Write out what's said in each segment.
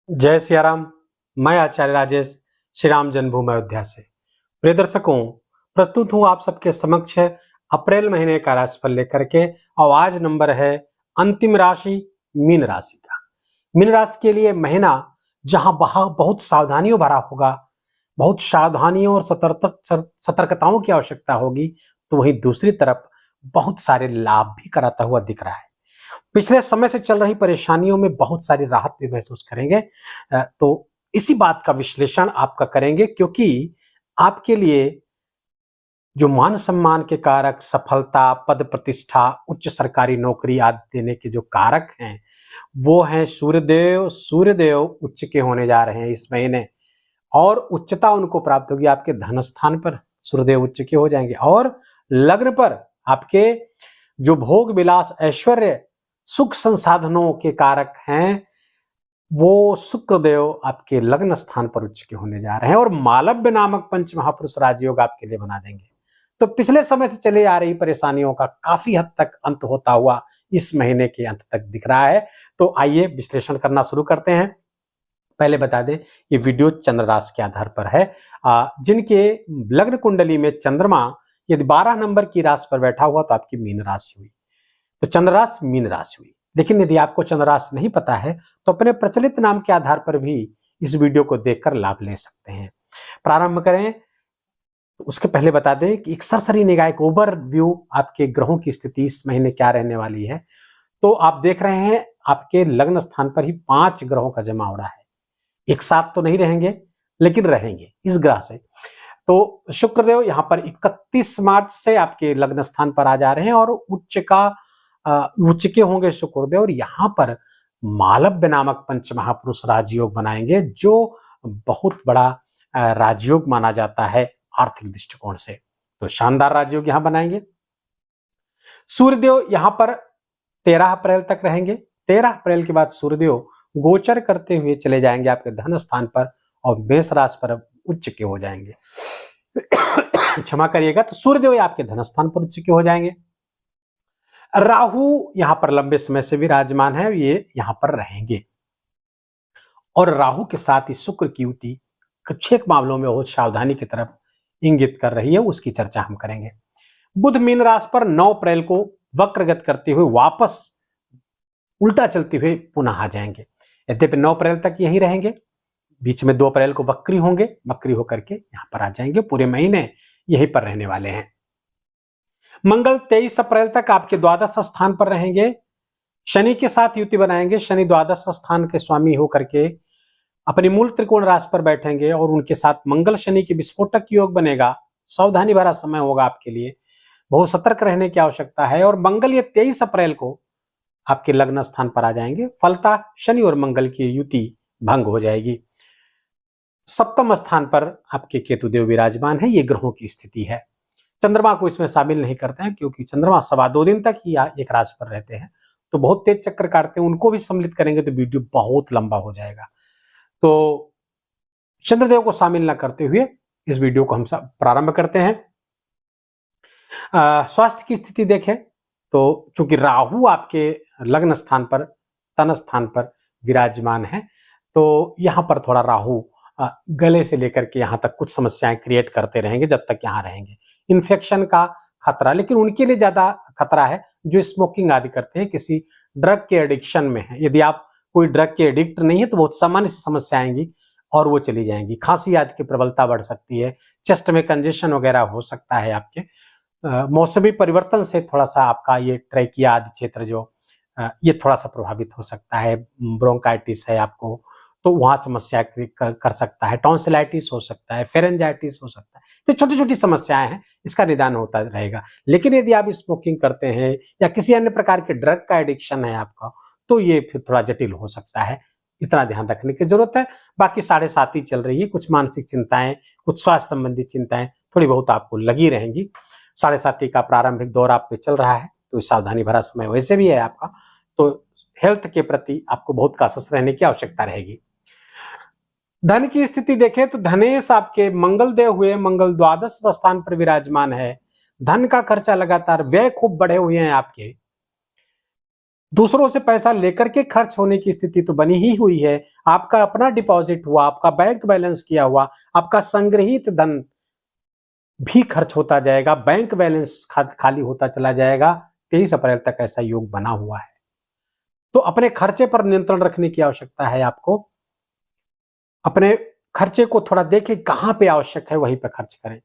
जय सिया राम। मैं आचार्य राजेश श्री राम जन्मभूमि अयोध्या से प्रिय दर्शकों प्रस्तुत हूँ आप सबके समक्ष अप्रैल महीने का राशिफल लेकर के। और आज नंबर है अंतिम राशि मीन राशि का। मीन राशि के लिए महीना जहां बहुत सावधानियों भरा होगा, बहुत सावधानियों और सतर्कताओं की आवश्यकता होगी, तो वहीं दूसरी तरफ बहुत सारे लाभ भी कराता हुआ दिख रहा है। पिछले समय से चल रही परेशानियों में बहुत सारी राहत भी महसूस करेंगे। तो इसी बात का विश्लेषण आपका करेंगे, क्योंकि आपके लिए जो मान सम्मान के कारक, सफलता, पद प्रतिष्ठा, उच्च सरकारी नौकरी आदि देने के जो कारक हैं वो हैं सूर्यदेव। सूर्यदेव उच्च के होने जा रहे हैं इस महीने, और उच्चता उनको प्राप्त होगी आपके धन स्थान पर। सूर्यदेव उच्च के हो जाएंगे और लग्न पर आपके जो भोग विलास, ऐश्वर्य, सुख संसाधनों के कारक हैं वो शुक्रदेव आपके लग्न स्थान पर उच्च के होने जा रहे हैं, और मालव्य नामक पंच महापुरुष राजयोग आपके लिए बना देंगे। तो पिछले समय से चले आ रही परेशानियों का काफी हद तक अंत होता हुआ इस महीने के अंत तक दिख रहा है। तो आइए विश्लेषण करना शुरू करते हैं। पहले बता दें, ये वीडियो चंद्र राशि के आधार पर है। जिनके लग्न कुंडली में चंद्रमा यदि 12 नंबर की राशि पर बैठा हुआ तो आपकी मीन राशि हुई, तो चंद्र राशि मीन राशि हुई। लेकिन यदि आपको चंद्र राशि नहीं पता है तो अपने प्रचलित नाम के आधार पर भी इस वीडियो को देखकर लाभ ले सकते हैं। प्रारंभ करें तो उसके पहले बता दें कि एक सरसरी निगाह, एक ओवरव्यू आपके ग्रहों की स्थिति इस महीने क्या रहने वाली है। तो आप देख रहे हैं आपके लग्न स्थान पर ही 5 ग्रहों का जमा हो रहा है। एक साथ तो नहीं रहेंगे, लेकिन रहेंगे इस ग्रह से। तो शुक्रदेव यहाँ पर 31 मार्च से आपके लग्न स्थान पर आ जा रहे हैं और उच्च के होंगे शुक्रदेव, और यहाँ पर मालव्य नामक पंच महापुरुष राजयोग बनाएंगे, जो बहुत बड़ा राजयोग माना जाता है आर्थिक दृष्टिकोण से। तो शानदार राजयोग यहाँ बनाएंगे। सूर्यदेव यहाँ पर 13 अप्रैल तक रहेंगे। 13 अप्रैल के बाद सूर्यदेव गोचर करते हुए चले जाएंगे आपके धन स्थान पर और मेष राशि पर उच्च के हो जाएंगे। क्षमा करिएगा। तो सूर्यदेव आपके धन स्थान पर उच्च के हो जाएंगे। राहु यहां पर लंबे समय से विराजमान है, ये यहां पर रहेंगे, और राहु के साथ ही शुक्र की युति कुछ एक मामलों में बहुत सावधानी की तरफ इंगित कर रही है, उसकी चर्चा हम करेंगे। बुध मीन राशि पर 9 अप्रैल को वक्रगत करते हुए वापस उल्टा चलते हुए पुनः आ जाएंगे। यद्यपि 9 अप्रैल तक यहीं रहेंगे, बीच में 2 अप्रैल को वक्री होंगे, वक्री होकर के यहां पर आ जाएंगे। पूरे महीने यहीं पर रहने वाले हैं। मंगल 23 अप्रैल तक आपके द्वादश स्थान पर रहेंगे, शनि के साथ युति बनाएंगे। शनि द्वादश स्थान के स्वामी होकर के अपनी मूल त्रिकोण राशि पर बैठेंगे और उनके साथ मंगल शनि के विस्फोटक योग बनेगा। सावधानी भरा समय होगा आपके लिए, बहुत सतर्क रहने की आवश्यकता है। और मंगल ये 23 अप्रैल को आपके लग्न स्थान पर आ जाएंगे, फलता शनि और मंगल की युति भंग हो जाएगी। सप्तम स्थान पर आपके केतुदेव विराजमान है, ये ग्रहों की स्थिति है। चंद्रमा को इसमें शामिल नहीं करते हैं, क्योंकि चंद्रमा 2.25 दिन तक ही एक राशि पर रहते हैं, तो बहुत तेज चक्कर काटते हैं। उनको भी सम्मिलित करेंगे तो वीडियो बहुत लंबा हो जाएगा। तो चंद्रदेव को शामिल न करते हुए इस वीडियो को हम सब प्रारंभ करते हैं। स्वास्थ्य की स्थिति देखें तो चूंकि राहु आपके लग्न स्थान पर, तन स्थान पर विराजमान है, तो यहां पर थोड़ा राहु गले से लेकर के यहां तक कुछ समस्याएं क्रिएट करते रहेंगे जब तक यहां रहेंगे। इन्फेक्शन का खतरा, लेकिन उनके लिए ज्यादा खतरा है जो स्मोकिंग आदि करते हैं, किसी ड्रग के एडिक्शन में है। यदि आप कोई ड्रग के एडिक्ट नहीं है तो बहुत सामान्य सी समस्या आएंगी और वो चली जाएंगी। खांसी आदि की प्रबलता बढ़ सकती है, चेस्ट में कंजेशन वगैरह हो सकता है आपके। मौसमी परिवर्तन से थोड़ा सा आपका ये ट्रैकिया आदि क्षेत्र जो ये थोड़ा सा प्रभावित हो सकता है। ब्रोंकाइटिस है आपको तो वहां समस्या कर सकता है। टॉन्सिलाइटिस हो सकता है, फेरेंजाइटिस हो सकता है। तो छोटी छोटी समस्याएं हैं, इसका निदान होता रहेगा। लेकिन यदि आप स्मोकिंग करते हैं या किसी अन्य प्रकार के ड्रग का एडिक्शन है आपका, तो ये फिर थोड़ा जटिल हो सकता है। इतना ध्यान रखने की जरूरत है। बाकी 7.5 ही चल रही है। कुछ मानसिक चिंताएं, कुछ स्वास्थ्य संबंधी चिंताएं थोड़ी बहुत आपको लगी रहेंगी। 7.5 का प्रारंभिक दौर आप पे चल रहा है, तो सावधानी भरा समय वैसे भी है आपका। तो हेल्थ के प्रति आपको बहुत काशस रहने की आवश्यकता रहेगी। धन की स्थिति देखें तो धनेश आपके मंगल देव हुए, मंगल द्वादश स्थान पर विराजमान है। धन का खर्चा लगातार, व्यय खूब बढ़े हुए हैं आपके। दूसरों से पैसा लेकर के खर्च होने की स्थिति तो बनी ही हुई है। आपका अपना डिपॉजिट हुआ, आपका बैंक बैलेंस किया हुआ, आपका संग्रहित धन भी खर्च होता जाएगा, बैंक बैलेंस खाली होता चला जाएगा। 23 अप्रैल तक ऐसा योग बना हुआ है। तो अपने खर्चे पर नियंत्रण रखने की आवश्यकता है आपको। अपने खर्चे को थोड़ा देखें, कहां पे आवश्यक है वहीं पे खर्च करें।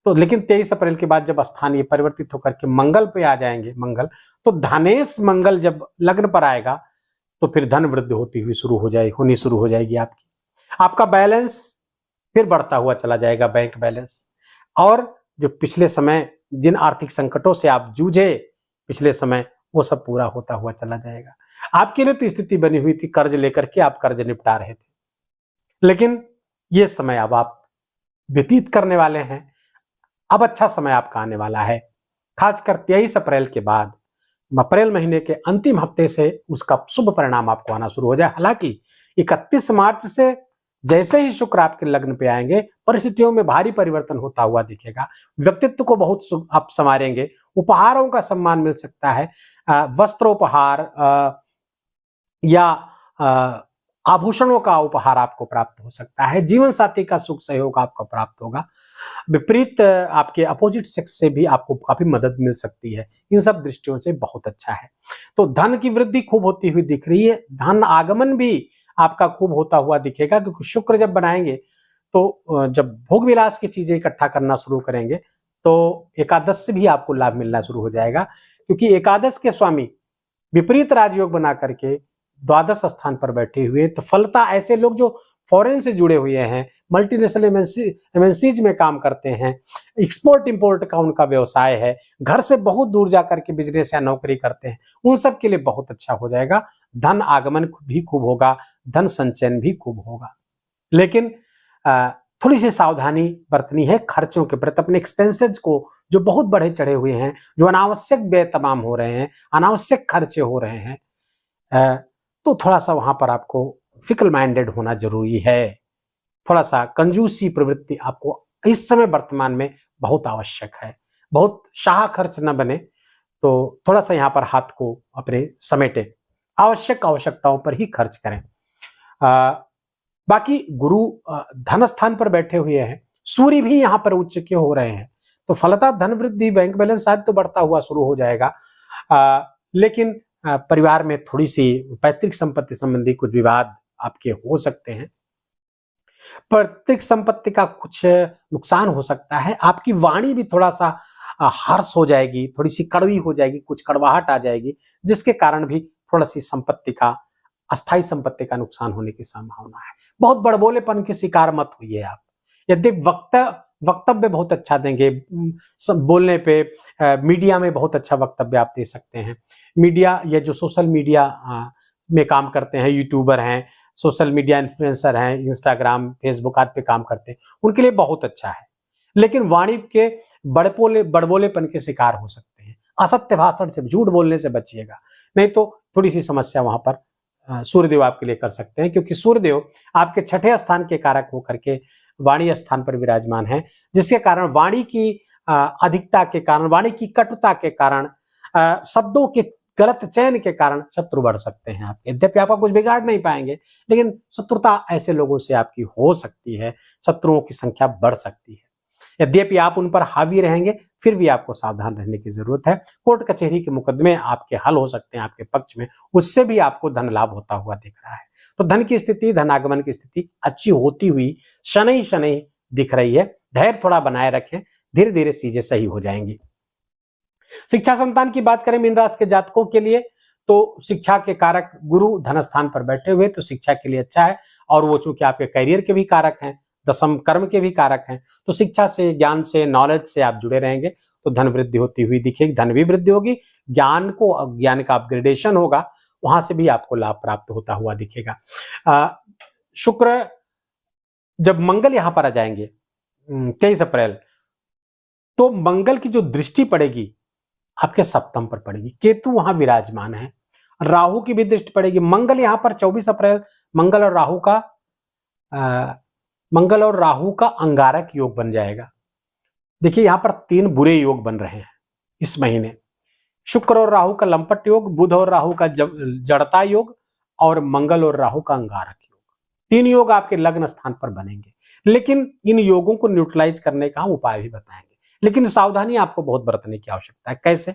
तो लेकिन 23 अप्रैल के बाद जब स्थान ये परिवर्तित होकर के मंगल पे आ जाएंगे, मंगल, तो धनेश मंगल जब लग्न पर आएगा तो फिर धन वृद्धि होनी शुरू हो जाएगी आपकी। आपका बैलेंस फिर बढ़ता हुआ चला जाएगा, बैंक बैलेंस। और जो पिछले समय जिन आर्थिक संकटों से आप जूझे पिछले समय, वो सब पूरा होता हुआ चला जाएगा। आपके लिए तो स्थिति बनी हुई थी कर्ज लेकर के आप कर्ज निपटा रहे थे, लेकिन ये समय अब आप व्यतीत करने वाले हैं। अब अच्छा समय आपका आने वाला है, खासकर 23 अप्रैल के बाद। अप्रैल महीने के अंतिम हफ्ते से उसका शुभ परिणाम आपको आना शुरू हो जाए। हालांकि 31 मार्च से जैसे ही शुक्र आपके लग्न पे आएंगे, परिस्थितियों में भारी परिवर्तन होता हुआ दिखेगा। व्यक्तित्व को बहुत आप संवारेंगे, उपहारों का सम्मान मिल सकता है, वस्त्रोपहार या आभूषणों का उपहार आपको प्राप्त हो सकता है। जीवन साथी का सुख सहयोग आपको प्राप्त होगा। विपरीत आपके अपोजिट सेक्स से भी आपको काफी मदद मिल सकती है। इन सब दृष्टियों से बहुत अच्छा है। तो धन की वृद्धि खूब होती हुई दिख रही है, धन आगमन भी आपका खूब होता हुआ दिखेगा, क्योंकि शुक्र जब बनाएंगे तो जब भोग विलास की चीजें इकट्ठा करना शुरू करेंगे तो एकादश से भी आपको लाभ मिलना शुरू हो जाएगा, क्योंकि एकादश के स्वामी विपरीत राजयोग बना करके द्वादश स्थान पर बैठे हुए। तो फलता ऐसे लोग जो फॉरेन से जुड़े हुए हैं, मल्टीनेशनल एमएनसीज में काम करते हैं, एक्सपोर्ट इंपोर्ट का उनका व्यवसाय है, घर से बहुत दूर जाकर के बिजनेस या नौकरी करते हैं, उन सब के लिए बहुत अच्छा हो जाएगा। धन आगमन भी खूब होगा, धन संचयन भी खूब होगा। लेकिन थोड़ी सी सावधानी बरतनी है खर्चों के प्रति। अपने एक्सपेंसेस को जो बहुत बढ़े चढ़े हुए हैं, जो अनावश्यक व्यय तमाम हो रहे हैं, अनावश्यक खर्चे हो रहे हैं, तो थोड़ा सा वहां पर आपको फिकल माइंडेड होना जरूरी है। थोड़ा सा कंजूसी प्रवृत्ति आपको इस समय वर्तमान में बहुत आवश्यक है। बहुत शाह खर्च न बने, तो थोड़ा सा यहाँ पर हाथ को अपने समेटे, आवश्यकताओं पर ही खर्च करें। बाकी गुरु धन स्थान पर बैठे हुए हैं, सूर्य भी यहाँ पर उच्च के हो रहे हैं, तो फलतः धन वृद्धि, बैंक बैलेंस शायद तो बढ़ता हुआ शुरू हो जाएगा। लेकिन परिवार में थोड़ी सी पैतृक संपत्ति संबंधी कुछ विवाद आपके हो सकते हैं। पैतृक संपत्ति का कुछ नुकसान हो सकता है। आपकी वाणी भी थोड़ा सा हार्श हो जाएगी, थोड़ी सी कड़वी हो जाएगी, कुछ कड़वाहट आ जाएगी, जिसके कारण भी थोड़ा सी संपत्ति का, अस्थायी संपत्ति का नुकसान होने की संभावना है। बहुत बड़बोलेपन की शिकार मत होइए आप। यदि वक्तव्य बहुत अच्छा देंगे, बोलने पे मीडिया में बहुत अच्छा वक्तव्य आप दे सकते हैं। मीडिया या जो सोशल मीडिया में काम करते हैं, यूट्यूबर हैं, सोशल मीडिया इन्फ्लुएंसर हैं, इंस्टाग्राम फेसबुक आदि पे काम करते हैं, उनके लिए बहुत अच्छा है। लेकिन वाणी के बड़बोलेपन के शिकार हो सकते हैं। असत्य भाषण से, झूठ बोलने से बचिएगा, नहीं तो थोड़ी सी समस्या वहां पर सूर्यदेव आपके लिए कर सकते हैं, क्योंकि सूर्यदेव आपके छठे स्थान के कारक होकर के वाणी स्थान पर विराजमान है, जिसके कारण वाणी की अधिकता के कारण, वाणी की कटुता के कारण, शब्दों के गलत चयन के कारण शत्रु बढ़ सकते हैं आपके। यद्यपि आपका कुछ बिगाड़ नहीं पाएंगे, लेकिन शत्रुता ऐसे लोगों से आपकी हो सकती है, शत्रुओं की संख्या बढ़ सकती है। यद्यपि आप उन पर हावी रहेंगे, फिर भी आपको सावधान रहने की जरूरत है। कोर्ट कचहरी के मुकदमे आपके हल हो सकते हैं आपके पक्ष में, उससे भी आपको धन लाभ होता हुआ दिख रहा है। तो धन की स्थिति, धन आगमन की स्थिति अच्छी होती हुई शनै शनै दिख रही है। धैर्य थोड़ा बनाए रखें, धीरे धीरे चीजें सही हो जाएंगी। शिक्षा संतान की बात करें मीन राशि के जातकों के लिए, तो शिक्षा के कारक गुरु धन स्थान पर बैठे हुए, तो शिक्षा के लिए अच्छा है। और वो चूंकि आपके करियर के भी कारक हैं, दशम कर्म के भी कारक हैं, तो शिक्षा से, ज्ञान से, नॉलेज से आप जुड़े रहेंगे तो धन वृद्धि होती हुई दिखेगी। धन भी वृद्धि होगी, ज्ञान का अपग्रेडेशन होगा, वहां से भी आपको लाभ प्राप्त होता हुआ दिखेगा। शुक्र जब मंगल यहां पर आ जाएंगे 23 अप्रैल, तो मंगल की जो दृष्टि पड़ेगी आपके सप्तम पर पड़ेगी। केतु वहां विराजमान है, राहु की भी दृष्टि पड़ेगी। मंगल यहां पर 24 अप्रैल मंगल और राहु का अंगारक योग बन जाएगा। देखिए यहां पर 3 बुरे योग बन रहे हैं इस महीने। शुक्र और राहु का लंपट योग, बुध और राहु का जड़ता योग, और मंगल और राहु का अंगारक योग। 3 योग आपके लग्न स्थान पर बनेंगे। लेकिन इन योगों को न्यूट्रलाइज करने का हम उपाय भी बताएंगे, लेकिन सावधानी आपको बहुत बरतने की आवश्यकता है। कैसे?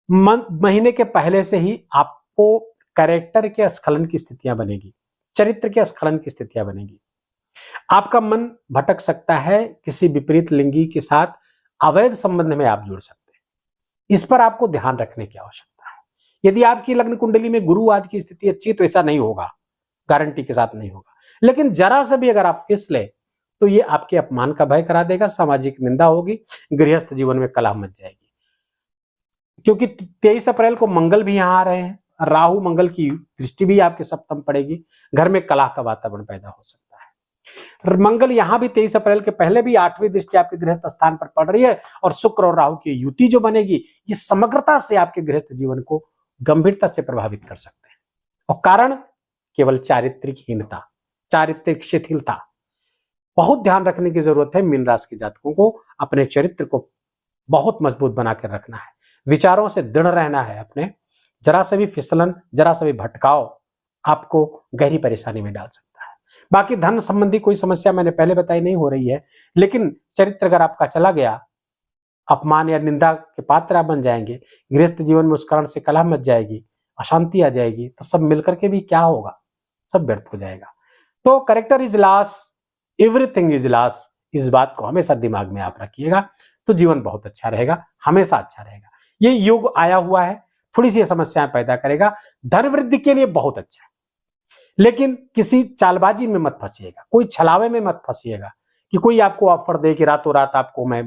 महीने के पहले से ही आपको कैरेक्टर के स्खलन की स्थितियां बनेगी, चरित्र के स्खलन की स्थितियां बनेगी। आपका मन भटक सकता है, किसी विपरीत लिंगी के साथ अवैध संबंध में आप जुड़ सकते हैं। इस पर आपको ध्यान रखने की आवश्यकता है। यदि आपकी लग्न कुंडली में गुरु आदि की स्थिति अच्छी है तो ऐसा नहीं होगा, गारंटी के साथ नहीं होगा। लेकिन जरा से भी अगर आप फिसले तो ये आपके अपमान का भय करा देगा, सामाजिक निंदा होगी, गृहस्थ जीवन में कलह मच जाएगी। क्योंकि 23 अप्रैल को मंगल भी यहां आ रहे हैं, राहु मंगल की दृष्टि भी आपके सप्तम पड़ेगी, घर में कलह का वातावरण पैदा हो सकता है। मंगल यहां भी 23 अप्रैल के पहले भी 8वीं दृष्टि आपके गृहस्थ स्थान पर पड़ रही है, और शुक्र और राहु की युति जो बनेगी ये समग्रता से आपके गृहस्थ जीवन को गंभीरता से प्रभावित कर सकते हैं। और कारण केवल चारित्रिक हीनता, चारित्रिक शिथिलता। बहुत ध्यान रखने की जरूरत है। मीन राशि के जातकों को अपने चरित्र को बहुत मजबूत बनाकर रखना है, विचारों से दृढ़ रहना है। अपने जरा से भी फिसलन, जरा से भी भटकाव आपको गहरी परेशानी में डाल सकता है। बाकी धन संबंधी कोई समस्या मैंने पहले बताई नहीं हो रही है, लेकिन चरित्र अगर आपका चला गया, अपमान या निंदा के पात्र आप बन जाएंगे, गृहस्थ जीवन में उस कारण से कलह मच जाएगी, अशांति आ जाएगी, तो सब मिलकर के भी क्या होगा, सब व्यर्थ हो जाएगा। तो character is loss, everything is loss, इस बात को हमेशा दिमाग में आप रखिएगा, तो जीवन बहुत अच्छा रहेगा, हमेशा अच्छा रहेगा। ये योग आया हुआ है, थोड़ी सी समस्याएं पैदा करेगा, धन वृद्धि के लिए बहुत अच्छा है, लेकिन किसी चालबाजी में मत फंसिएगा, कोई छलावे में मत फंसिएगा कि कोई आपको ऑफर दे कि रातों रात आपको मैं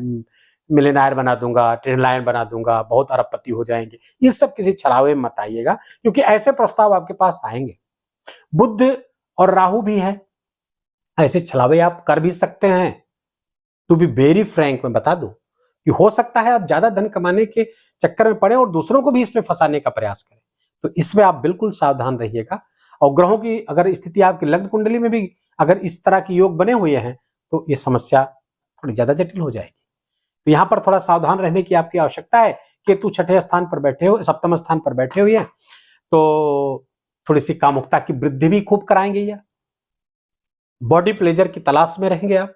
मिलियनेयर बना दूंगा, ट्रेन लाइन बना दूंगा, बहुत अरबपति हो जाएंगे। ये सब किसी छलावे में मत आइएगा, क्योंकि ऐसे प्रस्ताव आपके पास आएंगे। बुध और राहु भी है, ऐसे छलावे आप कर भी सकते हैं। टू बी वेरी फ्रैंक, मैं बता दूं कि हो सकता है आप ज्यादा धन कमाने के चक्कर में पड़े और दूसरों को भी इसमें फंसाने का प्रयास करें, तो इसमें आप बिल्कुल सावधान रहिएगा। और ग्रहों की अगर स्थिति आपकी लग्न कुंडली में भी अगर इस तरह के योग बने हुए हैं तो ये समस्या थोड़ी ज्यादा जटिल हो जाएगी। तो यहाँ पर थोड़ा सावधान रहने की आपकी आवश्यकता है। केतु छठे स्थान पर बैठे हो, सप्तम स्थान पर बैठे हुए हैं, तो थोड़ी सी कामुकता की वृद्धि भी खूब कराएंगे, या बॉडी प्लेजर की तलाश में रहेंगे आप,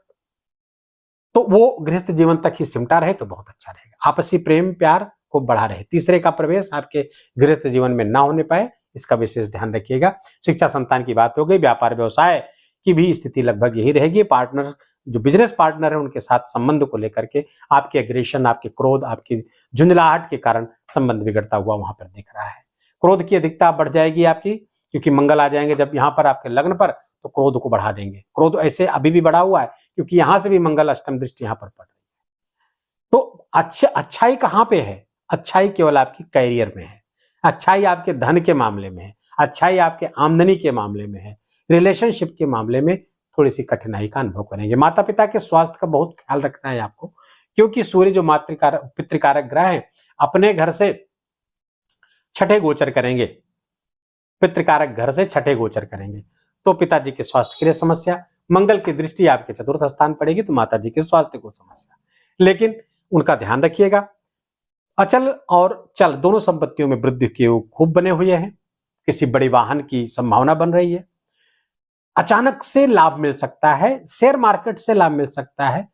तो वो गृहस्थ जीवन तक ही सिमटा रहे तो बहुत अच्छा रहेगा। आपसी प्रेम प्यार को बढ़ा रहे, तीसरे का प्रवेश आपके गृहस्थ जीवन में ना होने पाए, इसका विशेष ध्यान रखिएगा। शिक्षा संतान की बात हो गई, व्यापार व्यवसाय की भी स्थिति लगभग यही रहेगी। पार्टनर, जो बिजनेस पार्टनर है, उनके साथ संबंध को लेकर के आपके एग्रेशन, आपके क्रोध, आपकी झुंझलाहट के कारण संबंध बिगड़ता हुआ वहां पर दिख रहा है। क्रोध की अधिकता बढ़ जाएगी आपकी, क्योंकि मंगल आ जाएंगे जब यहाँ पर आपके लग्न पर, तो क्रोध को बढ़ा देंगे। क्रोध ऐसे अभी भी बढ़ा हुआ है क्योंकि यहां से भी मंगल अष्टम दृष्टि यहां पर पड़ रही है। तो अच्छाई कहां पे है? अच्छाई केवल आपकी कैरियर में है, अच्छाई आपके धन के मामले में है, अच्छाई आपके आमदनी के मामले में है। रिलेशनशिप के मामले में थोड़ी सी कठिनाई का अनुभव करेंगे। माता पिता के स्वास्थ्य का बहुत ख्याल रखना है आपको, क्योंकि सूर्य जो मातृकारक पितृकारक ग्रह है अपने घर से छठे गोचर करेंगे, पितृकारक घर से छठे गोचर करेंगे, तो पिताजी के स्वास्थ्य के लिए समस्या। मंगल की दृष्टि आपके चतुर्थ स्थान पड़ेगी तो माताजी के स्वास्थ्य को समस्या, लेकिन उनका ध्यान रखिएगा। अचल और चल दोनों संपत्तियों में वृद्धि के योग खूब बने हुए हैं, किसी बड़ी वाहन की संभावना बन रही है, अचानक से लाभ मिल सकता है, शेयर मार्केट से लाभ मिल सकता है,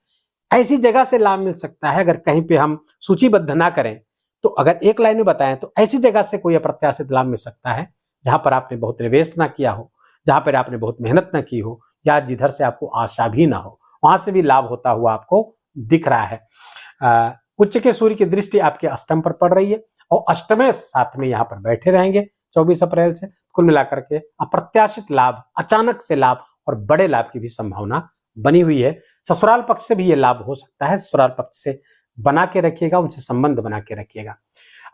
ऐसी जगह से लाभ मिल सकता है। अगर कहीं पे हम सूचीबद्ध ना करें तो अगर एक लाइन में बताएं तो ऐसी जगह से कोई अप्रत्याशित लाभ मिल सकता है जहां पर आपने बहुत निवेश ना किया हो, जहां पर आपने बहुत मेहनत ना की हो, या जिधर से आपको आशा भी ना हो, वहां से भी लाभ होता हुआ आपको दिख रहा है। उच्च के सूर्य की दृष्टि आपके अष्टम पर पड़ रही है और अष्टमें साथ में यहाँ पर बैठे रहेंगे 24 अप्रैल से। कुल मिलाकर के अप्रत्याशित लाभ, अचानक से लाभ और बड़े लाभ की भी संभावना बनी हुई है। ससुराल पक्ष से भी ये लाभ हो सकता है, ससुराल पक्ष से बना के रखिएगा, उनसे संबंध बना के रखिएगा।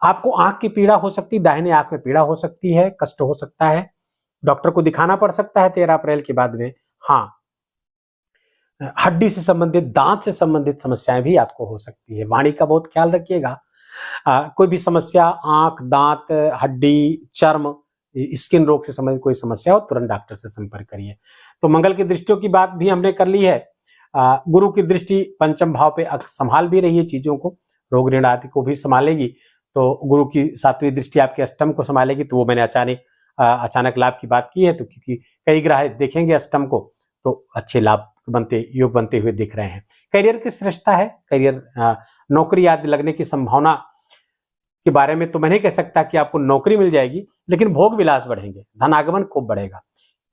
आपको आंख की पीड़ा हो सकती है, दाहिने आंख में पीड़ा हो सकती है, कष्ट हो सकता है, डॉक्टर को दिखाना पड़ सकता है 13 अप्रैल के बाद में। हाँ, हड्डी से संबंधित, दांत से संबंधित समस्याएं भी आपको हो सकती है, वाणी का बहुत ख्याल रखिएगा। कोई भी समस्या, आंख, दांत, हड्डी, चर्म, स्किन रोग से संबंधित कोई समस्या हो तुरंत डॉक्टर से संपर्क करिए। तो मंगल की दृष्टियों की बात भी हमने कर ली है। गुरु की दृष्टि पंचम भाव पे संभाल भी रही है चीजों को, रोग ऋण आदि को भी संभालेगी। तो गुरु की 7वीं दृष्टि आपके अष्टम को संभालेगी, तो वो मैंने अचानक लाभ की बात की है, तो क्योंकि कई ग्रह देखेंगे अष्टम को तो अच्छे लाभ बनते योग बनते हुए दिख रहे हैं। करियर की श्रेष्ठता है, करियर नौकरी आदि लगने की संभावना के बारे में तो मैं नहीं कह सकता कि आपको नौकरी मिल जाएगी, लेकिन भोग विलास बढ़ेंगे, धनागमन खूब बढ़ेगा।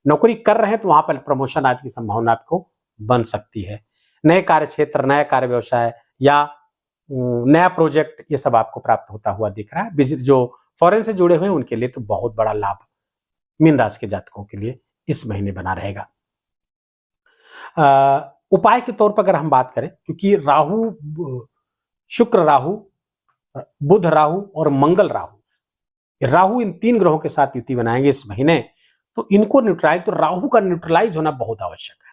नौकरी कर रहे हैं तो वहां पर प्रमोशन आदि की संभावना आपको बन सकती है। नए कार्य क्षेत्र, नया कार्य व्यवसाय या नया प्रोजेक्ट, ये सब आपको प्राप्त होता हुआ दिख रहा है। जो फॉरेन से जुड़े हुए हैं उनके लिए तो बहुत बड़ा लाभ मीन राशि के जातकों के लिए इस महीने बना रहेगा। उपाय के तौर पर अगर हम बात करें, क्योंकि शुक्र राहु, बुध राहु और मंगल राहु इन 3 ग्रहों के साथ युति बनाएंगे इस महीने, तो इनको न्यूट्रलाइज, तो राहु का न्यूट्रलाइज होना बहुत आवश्यक है।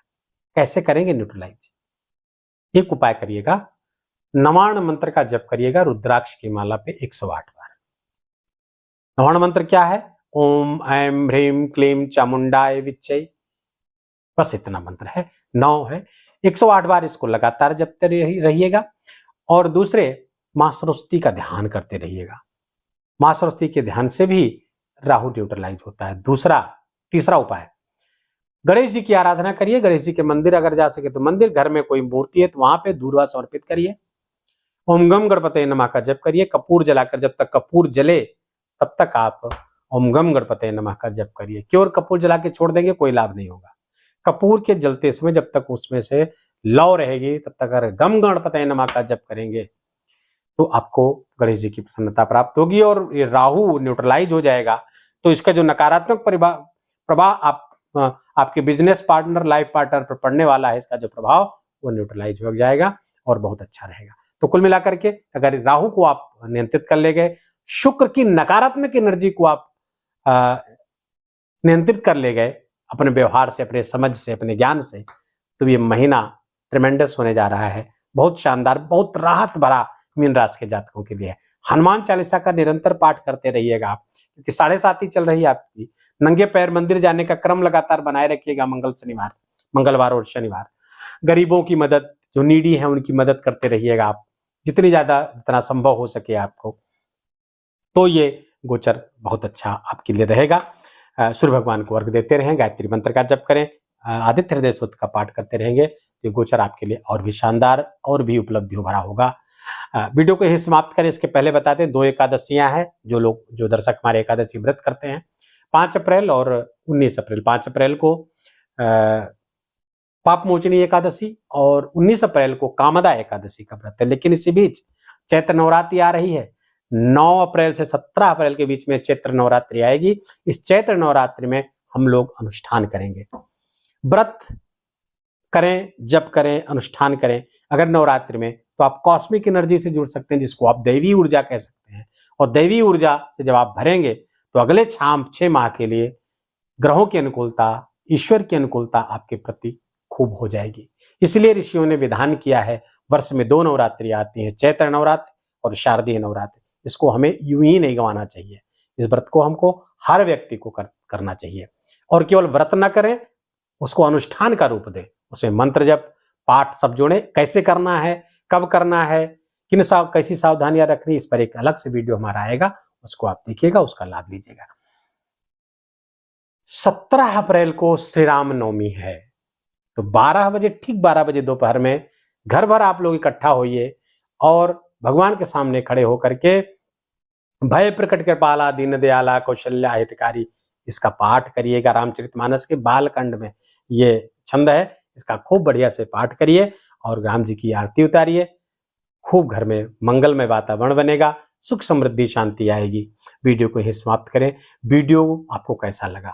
कैसे करेंगे न्यूट्रलाइज? एक उपाय करिएगा, नवार्ण मंत्र का जप करिएगा रुद्राक्ष की माला पे 108 बार। नवार्ण मंत्र क्या है? ओम ऐं ह्रीं क्लीं चामुंडाय विच्चे, बस इतना मंत्र है, 9 है। 108 बार इसको लगातार जपते रहिएगा। और दूसरे, मां सरस्वती का ध्यान करते रहिएगा। मां सरस्वती के ध्यान से भी राहु न्यूट्रलाइज होता है। तीसरा उपाय, गणेश जी की आराधना करिए। गणेश जी के मंदिर अगर जा सके तो मंदिर, घर में कोई मूर्ति है तो वहां पे दूर्वा समर्पित करिए। ओम गम गणपते नमः का जप करिए। कपूर जलाकर, जब तक कपूर जले तब तक आप ओम गम गणपते नमः का जप करिए। केवल कपूर जला के छोड़ देंगे कोई लाभ नहीं होगा। कपूर के जलते समय जब तक उसमें से लौ रहेगी तब तक अगर गम गणपते नमः का जप करेंगे तो आपको गणेश जी की प्रसन्नता प्राप्त होगी और ये राहु न्यूट्रलाइज हो जाएगा। तो इसका जो नकारात्मक प्रभाव आपके बिजनेस पार्टनर, लाइफ पार्टनर पर पड़ने वाला है, इसका जो प्रभाव वो न्यूट्रलाइज हो जाएगा और बहुत अच्छा रहेगा। तो कुल मिलाकर के अगर राहु को आप नियंत्रित कर ले गए, शुक्र की नकारात्मक एनर्जी को आप नियंत्रित कर ले गए अपने व्यवहार से, अपने समझ से, अपने ज्ञान से, तो ये महीना ट्रेमेंडस होने जा रहा है। बहुत शानदार, बहुत राहत भरा मीन राशि के जातकों के लिए है। हनुमान चालीसा का निरंतर पाठ करते रहिएगा आप, क्योंकि 7.5 चल रही है आपकी। नंगे पैर मंदिर जाने का क्रम लगातार बनाए रखिएगा। मंगलवार और शनिवार गरीबों की मदद, जो नीडी है उनकी मदद करते रहिएगा आप, जितना संभव हो सके आपको। तो ये गोचर बहुत अच्छा आपके लिए रहेगा। सूर्य भगवान को अर्घ देते रहें, गायत्री मंत्र का जप करें, आदित्य हृदय स्तोत्र का पाठ करते रहेंगे, तो गोचर आपके लिए और भी शानदार और भी उपलब्धियों भरा होगा। वीडियो को ही समाप्त करें, इसके पहले बताते हैं 2 एकादशियां हैं। जो दर्शक हमारे एकादशी व्रत करते हैं, 5 अप्रैल और 19 अप्रैल। 5 अप्रैल को पाप मोचनी एकादशी और 19 अप्रैल को कामदा एकादशी का व्रत है। लेकिन इसी बीच चैत्र नवरात्रि आ रही है। 9 अप्रैल से 17 अप्रैल के बीच में चैत्र नवरात्रि आएगी। इस चैत्र नवरात्रि में हम लोग अनुष्ठान करेंगे। व्रत करें, जप करें, अनुष्ठान करें अगर नवरात्रि में, तो आप कॉस्मिक एनर्जी से जुड़ सकते हैं, जिसको आप दैवी ऊर्जा कह सकते हैं। और दैवी ऊर्जा से जब आप भरेंगे तो अगले 6 माह के लिए ग्रहों की अनुकूलता, ईश्वर की अनुकूलता आपके प्रति खूब हो जाएगी। इसलिए ऋषियों ने विधान किया है, वर्ष में 2 नवरात्रि आती हैं, चैत्र नवरात्र और शारदीय नवरात्र। इसको हमें यूं ही नहीं गंवाना चाहिए। इस व्रत को हमको हर व्यक्ति को करना चाहिए। और केवल व्रत न करें, उसको अनुष्ठान का रूप दें। उसमें मंत्र जप, पाठ सब जोड़े। कैसे करना है, कब करना है, कैसी सावधानियां रखनी, इस पर एक अलग से वीडियो हमारा आएगा, उसको आप देखिएगा, उसका लाभ लीजिएगा। 17 अप्रैल को श्री राम नवमी है, तो 12 बजे, ठीक 12 बजे दोपहर में घर भर आप लोग इकट्ठा होइए और भगवान के सामने खड़े होकर के भय प्रकट कृपाला दीन दयाला कौशल्या हितकारी, इसका पाठ करिएगा। रामचरितमानस के बालकांड में ये छंद है, इसका खूब बढ़िया से पाठ करिए और राम जी की आरती उतारिए। खूब घर में मंगलमय वातावरण बनेगा, सुख समृद्धि शांति आएगी। वीडियो को ही समाप्त करें। वीडियो आपको कैसा लगा?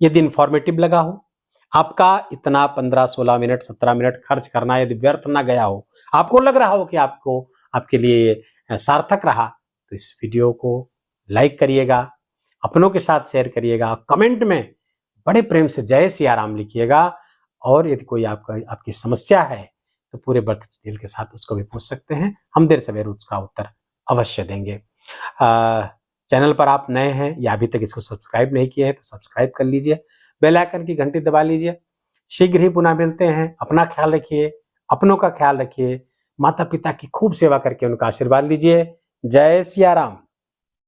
यदि इंफॉर्मेटिव लगा हो, आपका इतना 15, 16 मिनट, 17 मिनट खर्च करना यदि व्यर्थ ना गया हो, आपको लग रहा हो कि आपके लिए सार्थक रहा, तो इस वीडियो को लाइक करिएगा, अपनों के साथ शेयर करिएगा, कमेंट में बड़े प्रेम से जय सिया राम लिखिएगा। और यदि कोई आपकी समस्या है तो पूरे बर्थ डिटेल के साथ उसको भी पूछ सकते हैं, हम देर सवेर उसका उत्तर अवश्य देंगे। चैनल पर आप नए हैं या अभी तक इसको सब्सक्राइब नहीं किए हैं तो सब्सक्राइब कर लीजिए, बेल आइकन की घंटी दबा लीजिए। शीघ्र ही पुनः मिलते हैं। अपना ख्याल रखिए, अपनों का ख्याल रखिए, माता पिता की खूब सेवा करके उनका आशीर्वाद लीजिए। जय सिया राम।